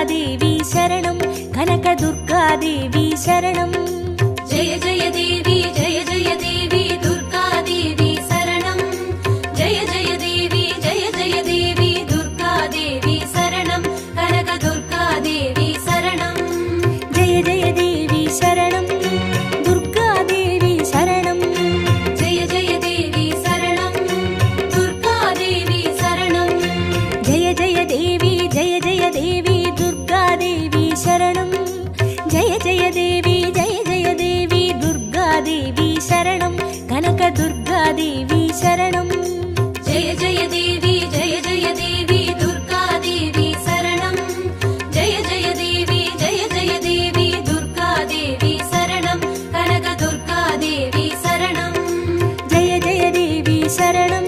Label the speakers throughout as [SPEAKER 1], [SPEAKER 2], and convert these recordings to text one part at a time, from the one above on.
[SPEAKER 1] दुर्गादेवी शरणं कनकदुर्गादेवी शरणं
[SPEAKER 2] जय जय देवी दुर्गादेवी शरणं जय जय देवी दुर्गादेवी शरणं कनकदुर्गादेवी शरणं
[SPEAKER 1] जय जय देवी शरणं दुर्गादेवी शरणं
[SPEAKER 2] जय जय देवी शरणं दुर्गादेवी शरणं
[SPEAKER 1] जय जय देवी दुर्गादेवी शरणं जय जय देवी दुर्गादेवी शरणं कनकदुर्गादेवी शरणं
[SPEAKER 2] जय जय देवी दुर्गादेवी शरणं जय जय देवी दुर्गादेवी शरणं कनकदुर्गादेवी शरणं
[SPEAKER 1] जय जय देवी शरणं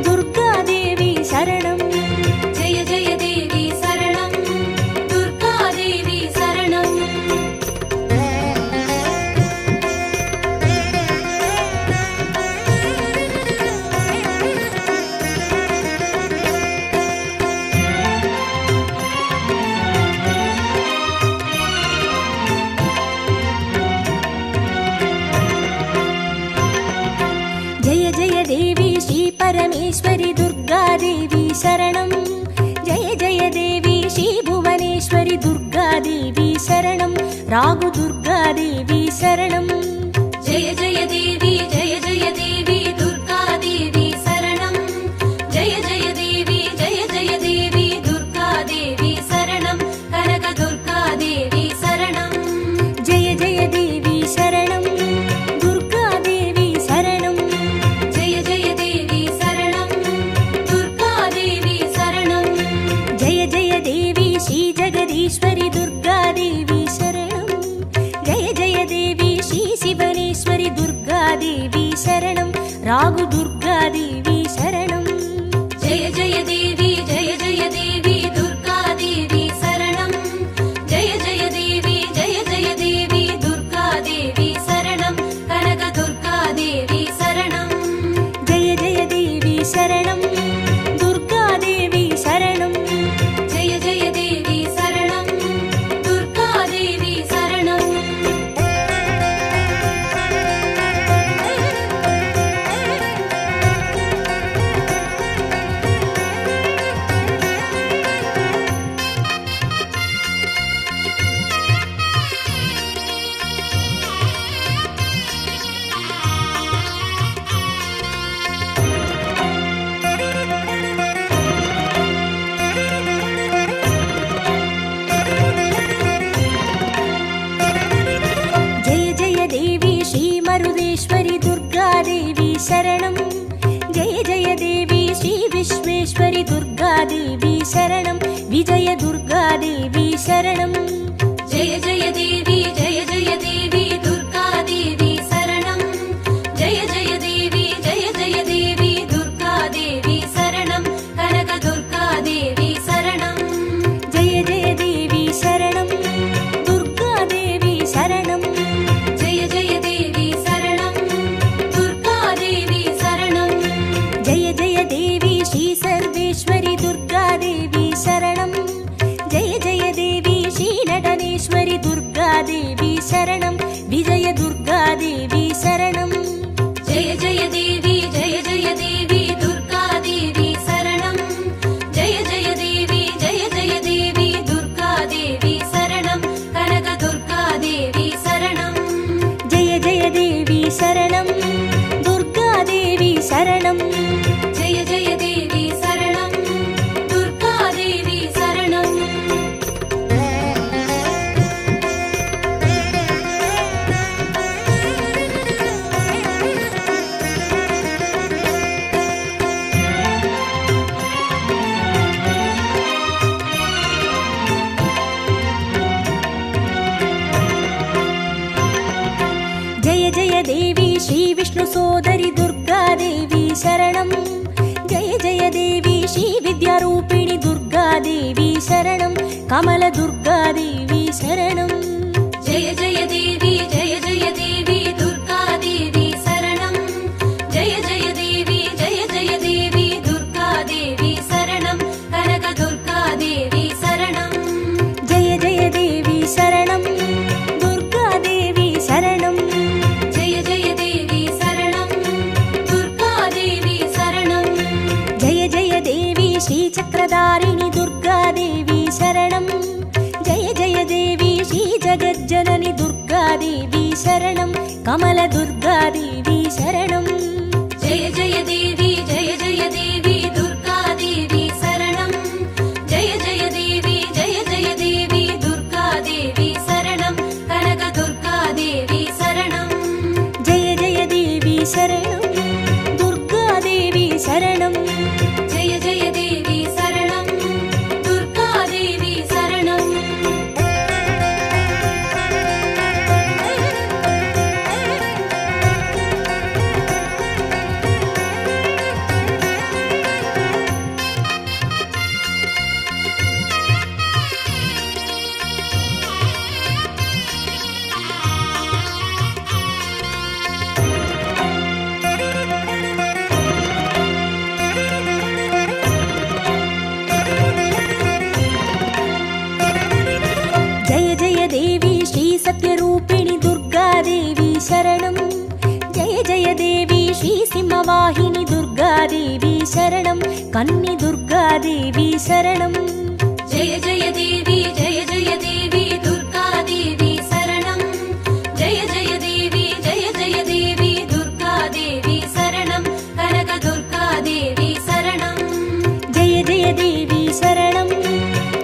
[SPEAKER 1] दुर्गादेवी शरणं
[SPEAKER 2] जय जय देवी शरणं दुर्गादेवी शरणं
[SPEAKER 1] जय जय देवी श्री परमेश्वरी दुर्गादेवी शरणं जय जय देवी श्री भुवनेश्वरी दुर्गादेवी शरणं रागु दुर्गादेवी शरणं
[SPEAKER 2] जय जय देवी दुर्गादेवी शरणं जय जय देवी दुर्गादेवी शरणं कनकदुर्गादेवी शरणं
[SPEAKER 1] जय जय देवी शरणं दुर्गादेवी शरणं
[SPEAKER 2] जय जय देवी शरणं दुर्गादेवी शरणं
[SPEAKER 1] जय जय देवी श्री जगदीश्वरी दुर्गादेवी शरणं जय जय देवी श्री शिवनेश्वरी दुर्गादेवी शरणं रागु दुर्गादेवी शरणं
[SPEAKER 2] जय जय देवी दुर्गादेवी शरणं जय जय देवी दुर्गादेवी शरणं कनकदुर्गादेवी शरणं
[SPEAKER 1] जय जय देवी शरणं दुर्गादेवी शरणं
[SPEAKER 2] जय जय देवी शरणं दुर्गादेवी शरणं
[SPEAKER 1] जय जय देवी श्री मरुदेश्वरी दुर्गादेवी शरणं जय जय देवी श्री विश्वेश्वरी दुर्गादेवी शरणं विजय दुर्गादेवी शरणं
[SPEAKER 2] जय जय देवी दुर्गादेवी शरणं जय जय देवी दुर्गादेवी शरणं कनकदुर्गादेवी शरणं
[SPEAKER 1] जय जय देवी शरणं दुर्गादेवी शरणं
[SPEAKER 2] जय जय देवी शरणं दुर्गादेवी शरणं
[SPEAKER 1] जय जय देवी श्री सर्वेश्वरी दुर्गादेवी शरणं जय जय देवी श्री नटनेश्वरी दुर्गादेवी शरणं विजय दुर्गादेवी शरणं
[SPEAKER 2] जय जय देवी दुर्गादेवी शरणं जय जय देवी दुर्गादेवी शरणं कनकदुर्गादेवी शरणं
[SPEAKER 1] जय जय देवी शरणं दुर्गादेवी शरणं
[SPEAKER 2] जय जय देवी शरणं दुर्गादेवी शरणं
[SPEAKER 1] जय जय देवी श्री विष्णु सोदरी दुर्गादेवी शरणं जय जय देवी श्री विद्यारूपिणी दुर्गादेवी शरणं कमल दुर्गादेवी शरणं
[SPEAKER 2] जय जय देवी दुर्गादेवी शरणं जय जय देवी दुर्गादेवी शरणं कनकदुर्गादेवी शरणं
[SPEAKER 1] கமல துர்காதேவி சரணம்.
[SPEAKER 2] ஜெய ஜெய தேவி ஜெய ஜெய தேவி துர்கா தேவி சரணம். ஜெய ஜெய தேவி ஜெய ஜெய தேவி துர்கா தேவி சரணம். கனக துர்கா தேவி சரணம்.
[SPEAKER 1] ஜெய ஜெய தேவி சரணம். துர்காதேவி சரணம்.
[SPEAKER 2] ஜெய ஜெய தேவி சரணம். துர்கா தேவி சரணம்.
[SPEAKER 1] ஜெய ஜெய தேவி ஸ்ரீ சத்யரூபிணி துர்காதேவி சரணம். ஜெய ஜெய தேவி ஸ்ரீ சிம்மவாகினி துர்காதேவி சரணம். கன்னி துர்காதேவி சரணம்.
[SPEAKER 2] ஜெய ஜெய தேவி ஜெய ஜெய தேவி துர்கா தேவி சரணம். ஜெய ஜெய தேவி ஜெய ஜெய தேவி துர்கா தேவி சரணம். கனக துர்கா தேவி சரணம்.
[SPEAKER 1] ஜெய ஜெய தேவி சரணம்.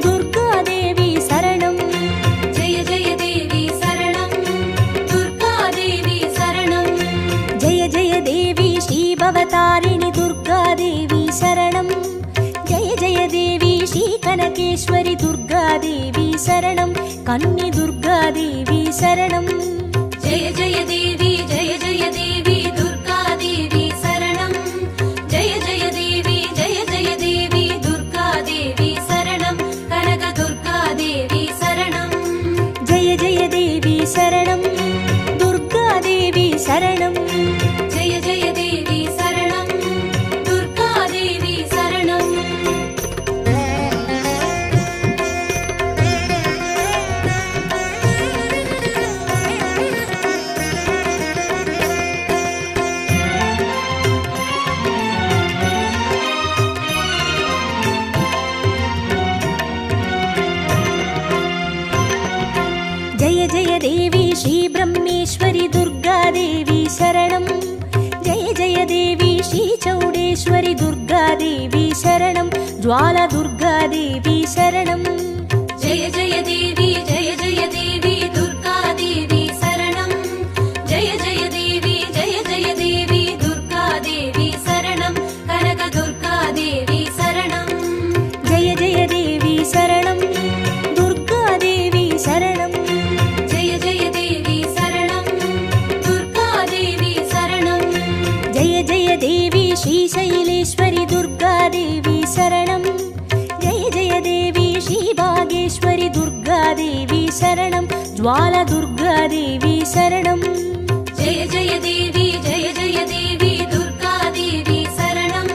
[SPEAKER 1] துர்காதேவி சரணம்.
[SPEAKER 2] ஜெய ஜெய தேவி சரணம். துர்கா தேவி சரணம்.
[SPEAKER 1] ஜெய ஜெய தேவி ஸ்ரீபவதாரிணி துர்காதேவி சரணம். ஜெய ஜெய தேவி ஸ்ரீ கனகேஸ்வரி துர்காதேவி சரணம். கன்னி துர்காதேவி சரணம்.
[SPEAKER 2] ஜெய ஜெய தேவி ஜெய ஜெய தேவி துர்கா தேவி சரணம். ஜெய ஜெய தேவி ஜெய ஜெய தேவி துர்கா தேவி சரணம். கனக துர்கா தேவி சரணம்.
[SPEAKER 1] ஜெய ஜெய தேவி சரணம். துர்காதேவி சரணம்.
[SPEAKER 2] ஜெய ஜெய தேவி சரணம். துர்கா தேவி சரணம்.
[SPEAKER 1] ஜெய ஜெய தேவி ஸ்ரீ பிரம்மேஸ்வரி துர்காதேவி சரணம். ஜெய ஜெய தேவி ஸ்ரீ சௌடேஸ்வரி துர்காதேவி சரணம். ஜுவால துர்காதேவி சரணம்.
[SPEAKER 2] ஜெய ஜெய தேவி ஜெய ஜெய தேவி துர்கா தேவி சரணம். ஜெய ஜெய தேவி ஜெய ஜெய தேவி துர்கா தேவி சரணம். கனக துர்கா தேவி சரணம்.
[SPEAKER 1] ஜெய ஜெய தேவி சரணம். துர்காதேவி சரணம்.
[SPEAKER 2] ஜெய ஜெய தேவி சரணம். துர்கா தேவி சரணம்.
[SPEAKER 1] ஜெய ஜெய தேவி ஸ்ரீ சைலேஸ்வரி துர்காதேவி சரணம். ஜெய ஜெய தேவி ஸ்ரீ பாகேஸ்வரி துர்காதேவி சரணம். ஜுவால துர்காதேவி சரணம்.
[SPEAKER 2] ஜெய ஜெய தேவி ஜெய ஜெய தேவி துர்கா தேவி சரணம்.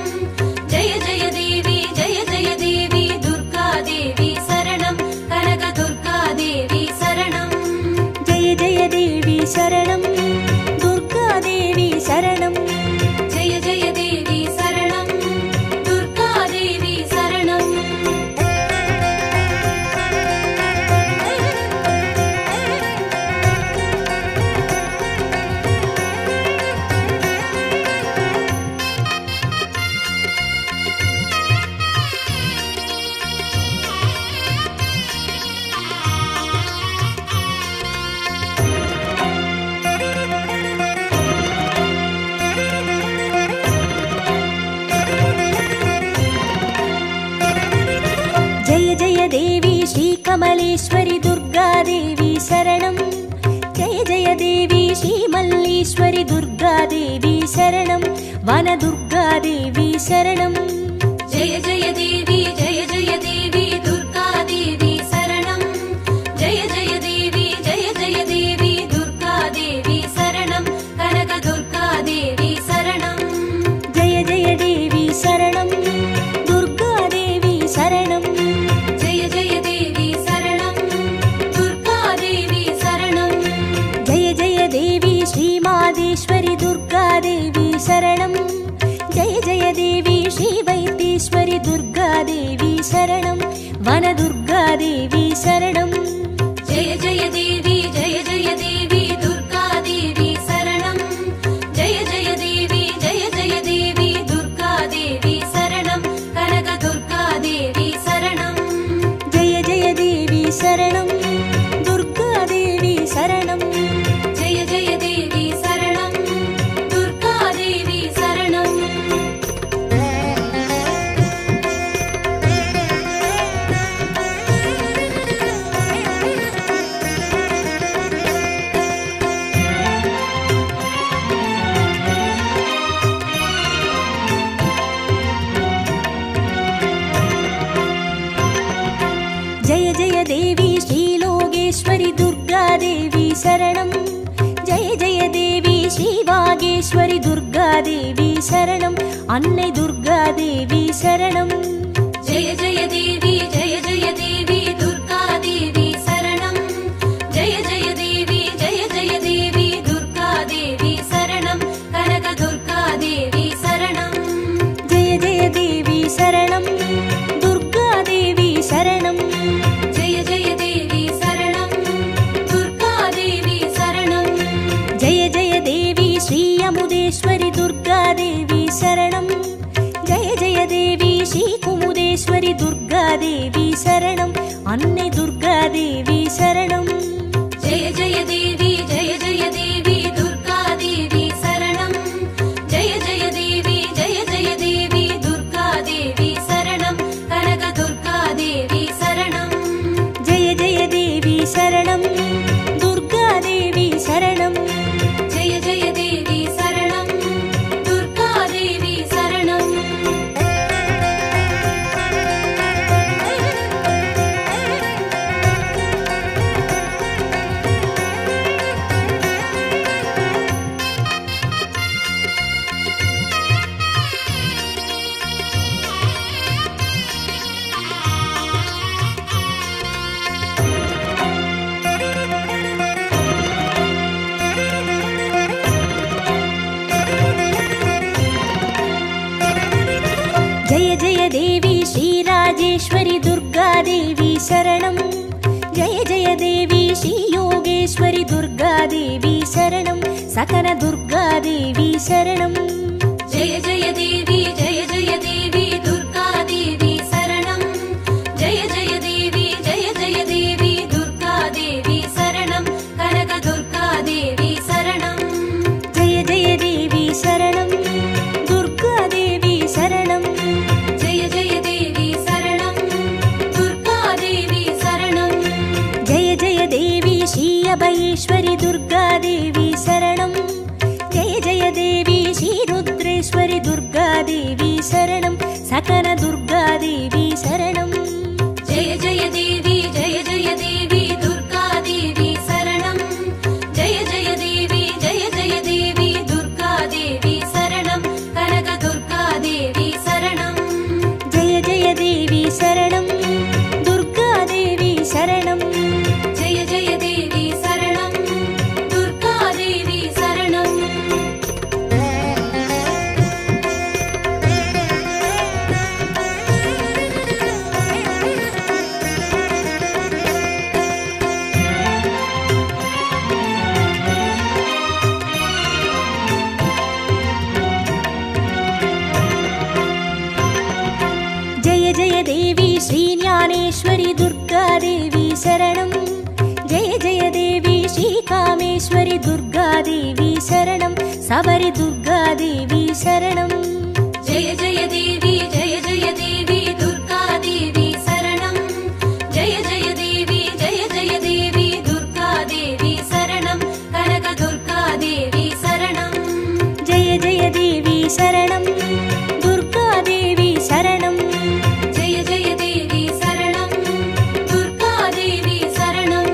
[SPEAKER 2] ஜெய ஜெய தேவி ஜெய ஜெய தேவி துர்கா தேவி சரணம். கனக துர்கா தேவி சரணம்.
[SPEAKER 1] ஜெய ஜெய தேவி சரணம். துர்காதேவி சரணம்.
[SPEAKER 2] ஜெய ஜெய தேவி சரணம். துர்கா தேவி சரணம்.
[SPEAKER 1] ஜெய ஜெய தேவி ஸ்ரீ கமலேஸ்வரி துர்காதேவி சரணம். ஜெய ஜெய தேவி ஸ்ரீ மல்லீஸ்வரி துர்காதேவி சரணம். வன துர்காதேவி சரணம்.
[SPEAKER 2] ஜெய ஜெய தேவி ஜெய ஜெய தேவி துர்கா தேவி சரணம். ஜெய ஜெய தேவி ஜெய ஜெய தேவி துர்கா தேவி சரணம். கனக துர்கா தேவி சரணம்.
[SPEAKER 1] ஜெய ஜெய தேவி சரணம். துர்காதேவி சரணம்.
[SPEAKER 2] ஜெய ஜெய தேவி சரணம். துர்கா தேவி சரணம்.
[SPEAKER 1] ஜெய ஜெய தேவி ஸ்ரீ மாதேஸ்வரி துர்காதேவி சரணம். ஜெய ஜெய தேவி ஸ்ரீ வைத்தீஸ்வரி துர்காதேவி சரணம். வன துர்காதேவி சரணம்.
[SPEAKER 2] ஜெய ஜெய தேவி ஜெய ஜெய தேவி துர்கா தேவி சரணம்.
[SPEAKER 1] சரணம் துர்கா தேவி சரணம்
[SPEAKER 2] ஜெய ஜெய தேவி சரணம் துர்கா தேவி சரணம்
[SPEAKER 1] जय जय देवी श्रीलोकेश्वरि दुर्गा देवी शरणं जय जय देवी श्रीवागेश्वरि दुर्गा देवी शरणं अन्नै दुर्गा देवी शरणं
[SPEAKER 2] जय जय देवी दुर्गा देवी शरणं जय जय देवी दुर्गा देवी शरणं कनक दुर्गा देवी शरणं
[SPEAKER 1] जय जय देवी शरणं दुर्गा देवी शरणं
[SPEAKER 2] जय जय देवी शरणं दुर्गा देवी शरणं
[SPEAKER 1] जय जय देवी श्री अमुदेश्वरि दुर्गा देवी शरणं जय जय देवी श्री कुमुदेश्वरि दुर्गा देवी शरणं अन्नै दुर्गा देवी शरणं
[SPEAKER 2] जय जय देवी दुर्गा देवी शरणं जय जय देवी दुर्गा देवी शरणं कनक दुर्गा देवी शरणं
[SPEAKER 1] जय जय देवी शरणं दुर्गा देवी शरणं
[SPEAKER 2] जय जय देवी शरणं दुर्गा देवी शरणं
[SPEAKER 1] जय जय देवी श्रीराजेश्वरि दुर्गा देवी शरणं जय जय देवी श्रीयोगेश्वरि दुर्गा देवी शरणं सकल दुर्गा देवी शरणं
[SPEAKER 2] जय जय देवी दुर्गा देवी शरणं जय जय देवी दुर्गा देवी शरणं कनक दुर्गा देवी शरणं
[SPEAKER 1] जय जय देवी शरणं दुर्गा देवी शरणं
[SPEAKER 2] जय जय देवी शरणं दुर्गा देवी शरणं
[SPEAKER 1] जय जय देवी श्री अभयेश्वरि दुर्गा देवी शरणं जय जय देवी श्री रुद्रेश्वरि दुर्गा देवी शरणं सकल दुर्गा देवी शरणं
[SPEAKER 2] जय जय देवी दुर्गा देवी शरणं जय जय देवी दुर्गा देवी शरणं कनक दुर्गा देवी शरणं
[SPEAKER 1] जय जय देवी शरणं दुर्गा देवी शरणं
[SPEAKER 2] जय जय देवी शरणं दुर्गा देवी शरणं
[SPEAKER 1] जय जय देवी श्रीज्ञानेश्वरि दुर्गा देवी शरणं जय जय देवी श्रीकामेश्वरि दुर्गा देवी शरणं सबरि दुर्गा देवी शरणं
[SPEAKER 2] जय जय देवी दुर्गा देवी शरणं जय जय देवी दुर्गा देवी शरणं कनक दुर्गा देवी शरणं
[SPEAKER 1] जय जय देवी शरणं दुर्गा देवी शरणं
[SPEAKER 2] जय जय देवी शरणं दुर्गा देवी शरणं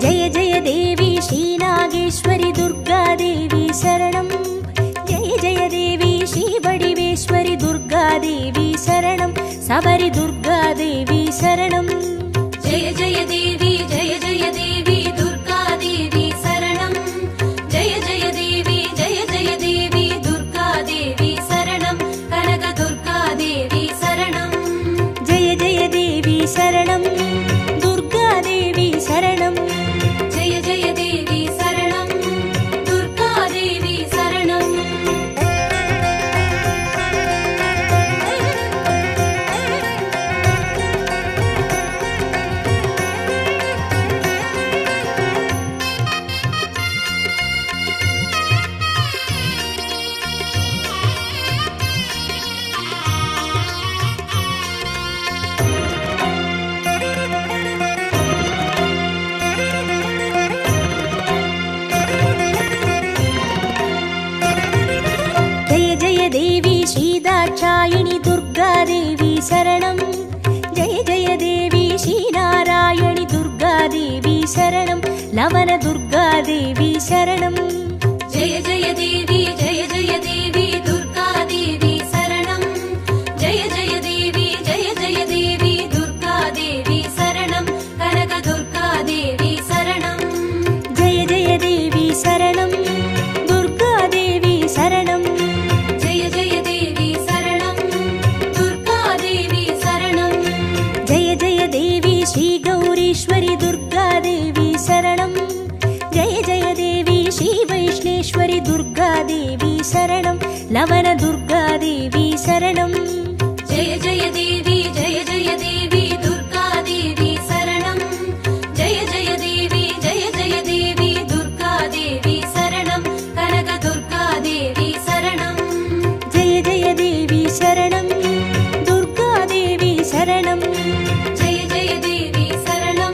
[SPEAKER 1] जय जय देवी श्रीनागेश्वरि दुर्गा देवी शरणं जय जय देवी श्रीवडिवेश्वरि दुर्गा देवी शरणं सबरि दुर्गा देवी शरणं
[SPEAKER 2] जय जय देवी दुर्गा देवी शरणं जय जय देवी दुर्गा देवी शरणं कनक दुर्गा देवी शरणं
[SPEAKER 1] जय जय देवी शरणं दुर्गा देवी शरणं
[SPEAKER 2] जय जय देवी शरणं दुर्गा देवी शरणं
[SPEAKER 1] श्रीदाक्षायिणी दुर्गादेवी शरणं जय जय देवी श्रीनारायणि दुर्गादेवी शरणं लवण दुर्गादेवी शरणं
[SPEAKER 2] जय जय देवी दुर्गादेवी शरणं जय जय देवी दुर्गादेवी शरणं कनक दुर्गादेवी शरणं
[SPEAKER 1] जय जय देवी शरणं दुर्गादेवी शरणं
[SPEAKER 2] जय जय देवी शरणं दुर्गादेवी शरणं
[SPEAKER 1] जय जय देवी श्रीगौरीश्वरि दुर्गादेवी शरणं जय जय देवी श्रीवैष्णेश्वरि दुर्गादेवी शरणं लवण दुर्गादेवी शरणं
[SPEAKER 2] जय जय देवी दुर्गादेवी शरणं जय जय देवी दुर्गादेवी शरणं कनक दुर्गादेवी शरणं
[SPEAKER 1] जय जय देवी शरणं दुर्गादेवी शरणं
[SPEAKER 2] जय जय देवी शरणं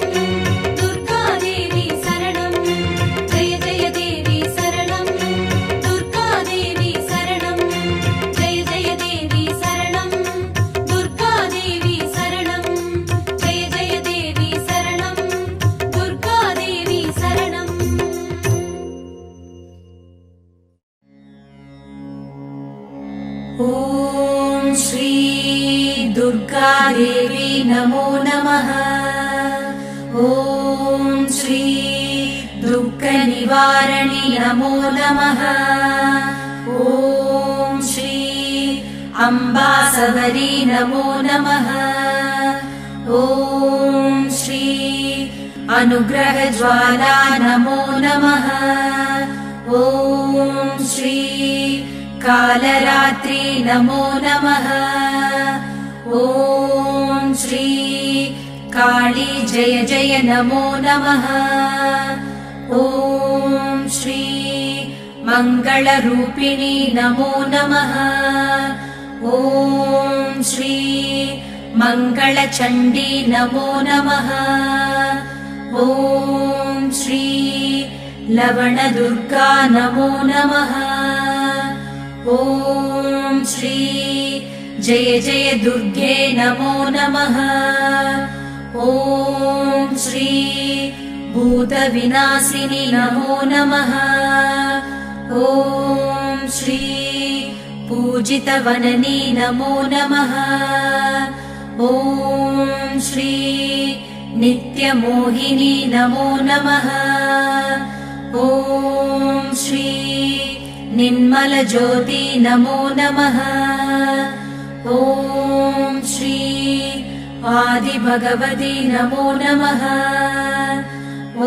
[SPEAKER 2] दुर्गादेवी शरणं जय जय देवी शरणं दुर्गादेवी शरणं जय जय देवी शरणं दुर्गादेवी शरणं जय जय देवी शरणं दुर्गादेवी शरणं ॐ श्री दुर्गादेवी नमो नमः ॐ श्री दुःखनिवारणि नमो नमः ॐ श्री अम्बासवरी नमो नमः ॐ श्री अनुग्रहज्वाला नमो नमः ॐ श्री कालरात्रि नमो नमः ॐ श्री काली जय जय नमो नमः ॐ श्री मङ्गलरूपिणी नमो नमः ॐ श्री मङ्गलचण्डी नमो नमः ॐ श्री लवणदुर्गा नमो नमः ॐ श्री जय जय दुर्गे नमो नमः ॐ श्री भूतविनाशिनी नमो नमः ॐ श्री पूजितवननी नमो नमः ॐ श्री नित्यमोहिनी नमो नमः ॐ श्री निर्मलज्योति नमो नमः ॐ श्री आदिभगवती नमो नमः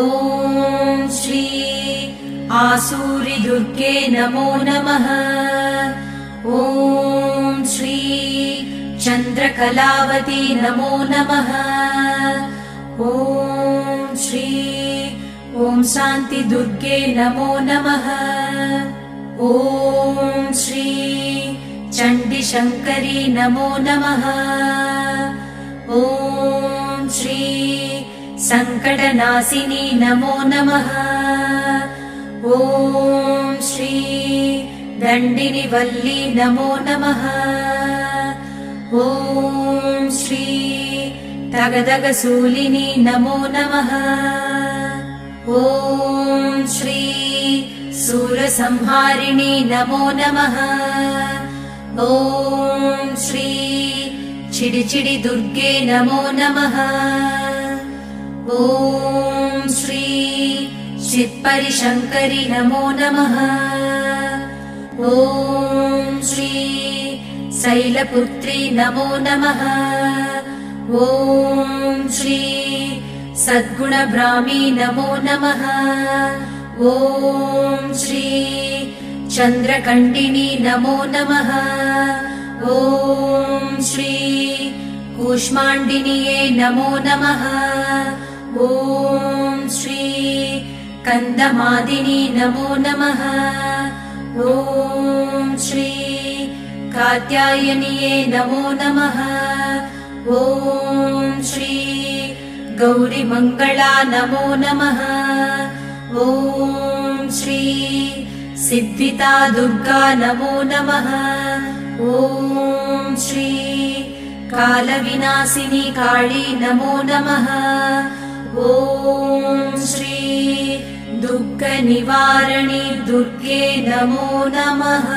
[SPEAKER 2] ॐ श्री आसूरि दुर्गे नमो नमः ॐ श्री चन्द्रकलावती नमो नमः ॐ श्री ॐ शान्ति दुर्गे नमो नमः ॐ श्री चण्डीशङ्करी नमो नमः ॐ श्री सङ्कटनाशिनी नमो नमः ॐ श्री दण्डिनिवल्ली नमो नमः ॐ श्री तगदगशूलिनी नमो नमः ॐ श्री सूरसंहारिणी नमो नमः ॐ श्री चिडिचिडि दुर्गे नमो नमः ॐ श्री चित्परिशङ्करि नमो नमः ॐ श्री शैलपुत्री नमो नमः ॐ श्री सद्गुणब्राह्मी नमो नमः ॐ श्री चन्द्रकण्डिनी नमो नमः ॐ श्री कूष्माण्डिन्ये नमो नमः ॐ श्री कन्दमादिनी नमो नमः ॐ श्री कात्यायन्ये नमो नमः ॐ श्री गौरीमङ्गला नमो नमः ॐ श्री सिद्धिता दुर्गा नमो नमः ॐ श्री कालविनाशिनी काली नमो नमः। ॐ श्री दुःखनिवारिणी दुर्गे नमो नमः।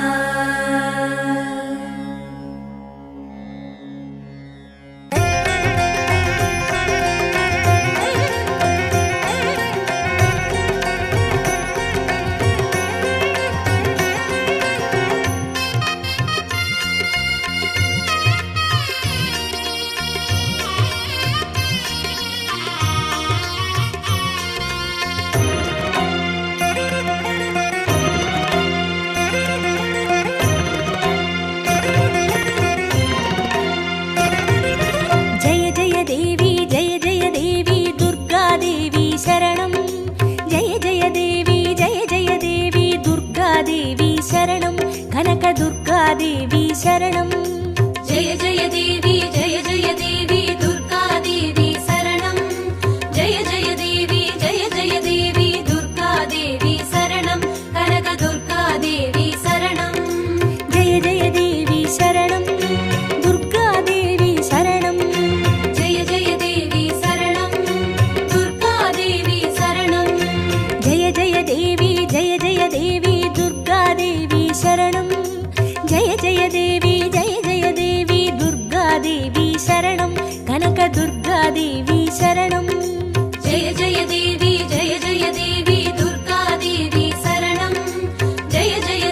[SPEAKER 1] दुर्गादेवी शरणं
[SPEAKER 2] जय जय देवी जय जय देवी दुर्गा देवी शरणं जय जय देवी जय जय देवी दुर्गा देवी शरणं कनक दुर्गा देवी शरणं
[SPEAKER 1] जय जय देवी शरणं दुर्गा देवी शरणं
[SPEAKER 2] जय जय देवी शरणं दुर्गा देवी शरणं
[SPEAKER 1] जय जय देवी दुर्गा देवी शरणं जय जय देवी दुर्गा देवी शरणं कनक दुर्गा देवी शरणं
[SPEAKER 2] जय जय देवी दुर्गा देवी शरणं जय जय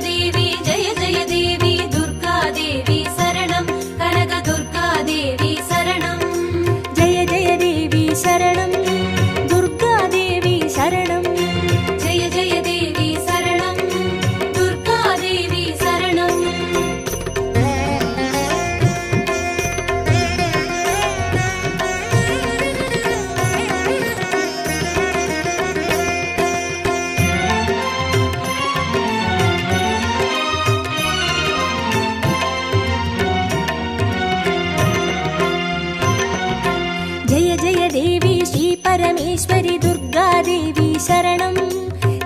[SPEAKER 2] देवी दुर्गा देवी शरणं कनक दुर्गा देवी शरणं
[SPEAKER 1] जय जय देवी शरणं दुर्गा देवी शरणं
[SPEAKER 2] जय जय देवी शरणं दुर्गा देवी शरणं
[SPEAKER 1] जय जय देवी श्री परमेश्वरी दुर्गा देवी शरणं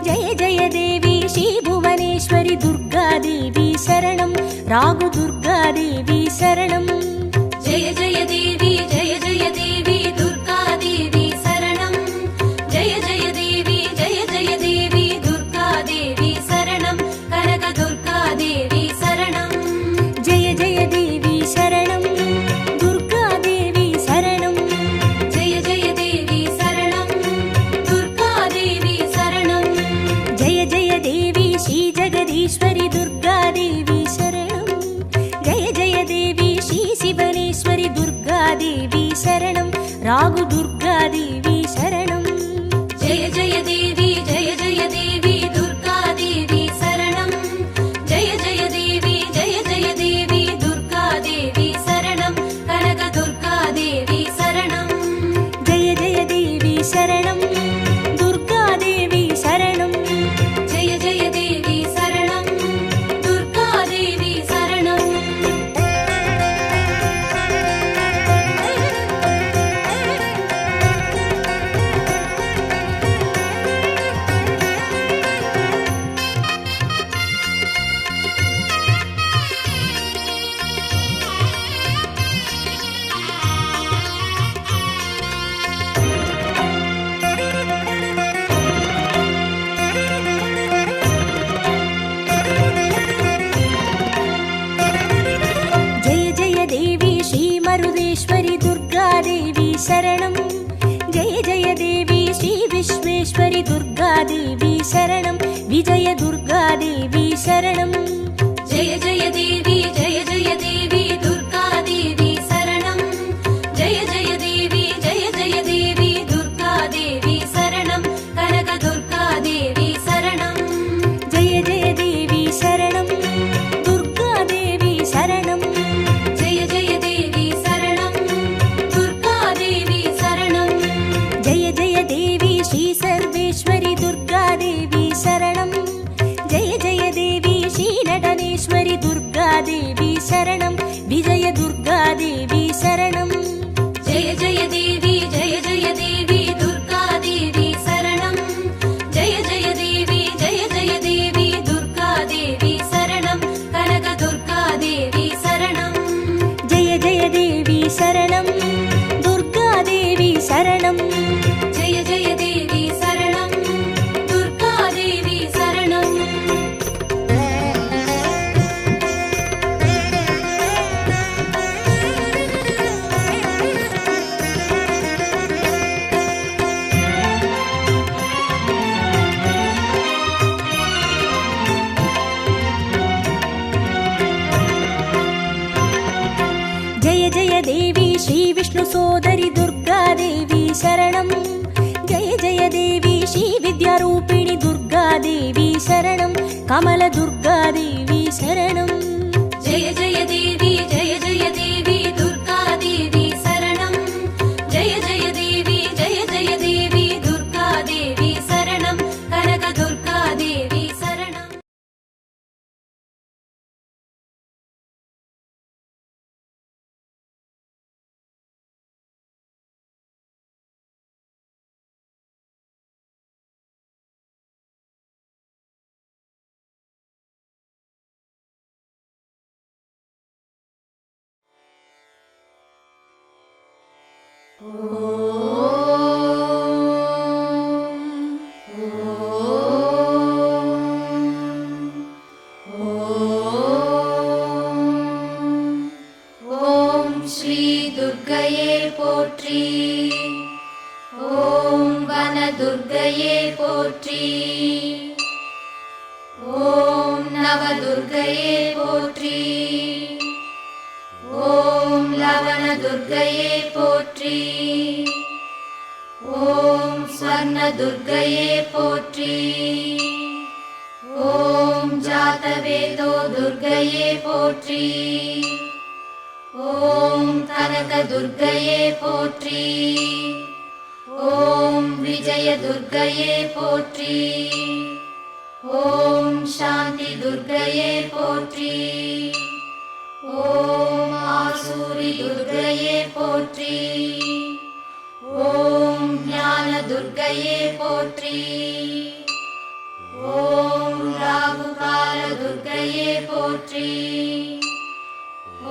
[SPEAKER 1] जय जय देवी श्री भुवनेश्वरी दुर्गा देवी शरणं रागु दुर्गा देवी शरणं
[SPEAKER 2] जय जय देवी दुर्गा देवी शरणं जय जय देवी दुर्गा देवी शरणं कनक दुर्गा देवी शरणं
[SPEAKER 1] जय जय देवी शरणं दुर्गा देवी शरणं
[SPEAKER 2] जय जय देवी शरणं दुर्गा देवी शरणं
[SPEAKER 1] जय जय देवी श्री जगदीश्वरी दुर्गा देवी शरणं जय जय देवी श्री शिवनेश्वरी दुर्गा देवी शरणं रागु दुर्गा देवी शरणं
[SPEAKER 2] जय जय देवी दुर्गा देवी शरणं जय जय देवी दुर्गा देवी शरणं कनक दुर्गा देवी शरणं
[SPEAKER 1] जय जय देवी शरणं दुर्गा देवी शरणं
[SPEAKER 2] जय जय देवी शरणं दुर्गा देवी शरणं
[SPEAKER 1] जय जय देवी श्री मरुदेश्वरी दुर्गा देवी शरणं जय जय देवी श्री विश्वेश्वरी दुर्गा देवी शरणं विजय दुर्गा देवी शरणं
[SPEAKER 2] जय जय देवी दुर्गा देवी शरणं जय जय देवी दुर्गा देवी शरणं कनक दुर्गा देवी शरणं
[SPEAKER 1] जय जय देवी शरणं दुर्गा देवी शरणं
[SPEAKER 2] जय जय देवी शरणं दुर्गा देवी शरणं
[SPEAKER 1] जय जय देवी श्री सर्वेश्वरी दुर्गा देवी शरणं जय जय देवी श्री नटनेश्वरी दुर्गा देवी शरणं विजय दुर्गा देवी शरणं
[SPEAKER 2] जय जय देवी दुर्गा देवी शरणं जय जय देवी दुर्गा देवी शरणं कनक दुर्गा देवी
[SPEAKER 1] शरणं जय जय देवी श्रीविद्यारूपिणि दुर्गा देवी शरणं कमलदुर्गा देवी शरणं
[SPEAKER 2] जय जय देवी दुर्गा देवी शरणं जय जय देवी दुर्गा देवी शरणं कनकदुर्गा देवी शरणं ओम श्री दुर्गये पोट्री ओम वन दुर्गये पोट्री ओम नव दुर्गये पोट्री ओम लवण दुर्गये पोट्री ओम स्वर्ण दुर्गये पोट्री ओम जातवेदो दुर्गये पोट्री ओम कनक दुर्गये पोट्री ओम विजय दुर्गये पोट्री ओम शांति दुर्गये पोट्री ओम आसूरी दुर्गये पोट्री ओम ज्ञान दुर्गये पोट्री ओम राहुकाल दुर्गये पोट्री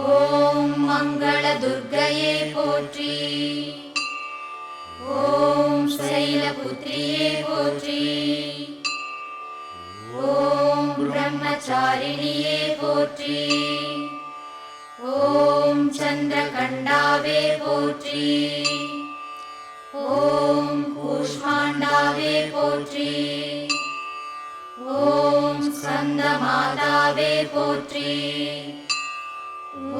[SPEAKER 2] ओम मंगल दुर्गये पोट्री ओम शैलपुत्रिये पोट्री ओम ब्रह्मचारिणिये पोट्री ओम चंद्रकंडावे पोट्री ओम कूष्मांडावे पोट्री ओम स्कंदमातावे पोट्री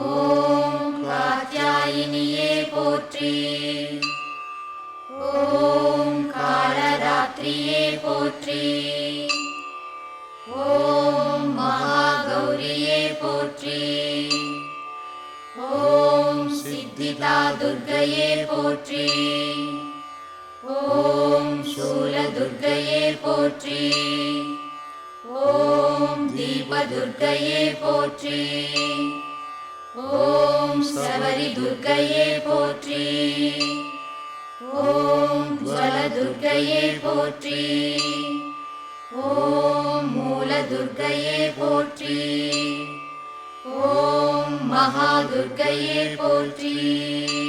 [SPEAKER 2] ओम कात्यायिनिये पोट्री ओम कालरात्रिये पोट्री ओम महागौरिये पोट्री ओम सिद्धिदा दुर्गये पोट्री ओम शूल दुर्गये पोट्री ओम दीप दुर्गये पोट्री, ओम शबरी दुर्गये पोट्री, ओम ज्वल दुर्गये पोट्री, ओम मूल दुर्गये पोट्री, ओम महादुर्गये पोट्री।